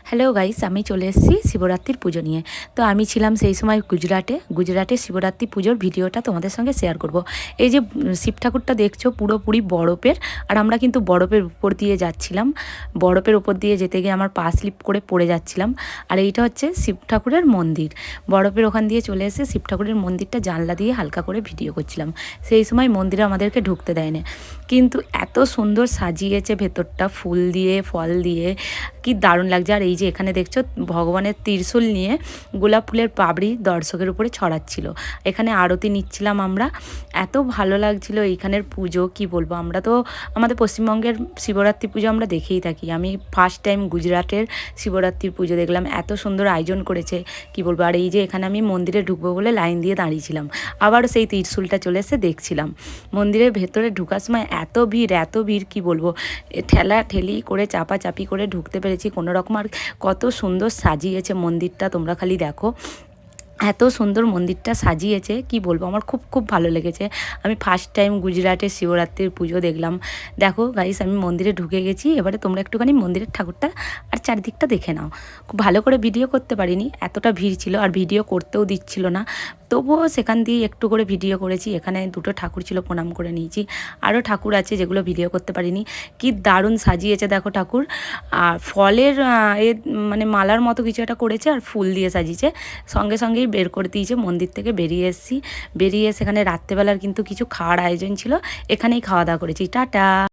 Hello guys, আমি চলে এসেছি শিবরাত্রির পুজো নিয়ে। তো আমি ছিলাম সেই সময় গুজরাটে শিবরাত্রি পুজোর ভিডিওটা তোমাদের সঙ্গে শেয়ার করব। এই যে শিব ঠাকুরটা দেখছো পুরোপুরি বরফের, আর আমরা কিন্তু বরফের উপর দিয়ে যাচ্ছিলাম। বরফের উপর দিয়ে যেতে গিয়ে আমার পা স্লিপ করে পড়ে যাচ্ছিলাম। আর এইটা হচ্ছে শিব ঠাকুরের মন্দির। বরফের ওখান দিয়ে চলে এসে শিব ঠাকুরের মন্দিরটা জানলা দিয়ে হালকা করে ভিডিও করছিলাম। সেই সময় মন্দিরে আমাদেরকে ঢুকতে দেয়নি, কিন্তু এত সুন্দর সাজিয়েছে ভেতরটা ফুল দিয়ে ফল দিয়ে, কি দারুণ লাগছে। আর এই যে এখানে দেখছো ভগবানের ত্রিশূল নিয়ে গোলাপ ফুলের পাবড়ি দর্শকের উপরে ছড়াচ্ছিল। এখানে আরতি নিচ্ছিলাম আমরা, এত ভালো লাগছিল এইখানের পুজো কি বলবো। আমরা তো আমাদের পশ্চিমবঙ্গের শিবরাত্রি পুজো আমরা দেখেই থাকি, আমি ফার্স্ট টাইম গুজরাটের শিবরাত্রির পুজো দেখলাম। এত সুন্দর আয়োজন করেছে কি বলবো। আর এই যে এখানে আমি মন্দিরে ঢুকবো বলে লাইন দিয়ে দাঁড়িয়েছিলাম, আবারও সেই ত্রিশূলটা চলে এসে দেখছিলাম। মন্দিরের ভেতরে ঢুকার সময় এত ভিড় কি বলবো, ঠেলা ঠেলি করে চাপাচাপি করে ঢুকতে পেরেছি কোনো রকম। আর কত সুন্দর সাজিয়েছে মন্দিরটা, তোমরা খালি দেখো এত সুন্দর মন্দিরটা সাজিয়েছে কি বলবো। আমার খুব ভালো লেগেছে। আমি ফার্স্ট টাইম গুজরাটের শিবরাত্রির পুজো দেখলাম। দেখো গাইস, আমি মন্দিরে ঢুকে গেছি, এবারে তোমরা একটুখানি মন্দিরের ঠাকুরটা আর চারিদিকটা দেখে নাও। খুব ভালো করে ভিডিও করতে পারিনি, এতটা ভিড় ছিল আর ভিডিও করতেও দিচ্ছিল না, তবুও সেখান দিয়ে একটু করে ভিডিও করেছি। এখানে দুটো ঠাকুর ছিল, প্রণাম করে নিয়েছি। আরও ঠাকুর আছে যেগুলো ভিডিও করতে পারিনি। কি দারুণ সাজিয়েছে দেখো ঠাকুর। আর ফলের মানে মালার মতো কিছু একটা করেছে আর ফুল দিয়ে সাজিয়েছে। সঙ্গেই বের করে দিয়েছে মন্দির থেকে। বেরিয়ে এসে সেখানে রাত্রেবেলার কিন্তু কিছু খাওয়ার আয়োজন ছিল, এখানেই খাওয়া দাওয়া করেছি। টাটা।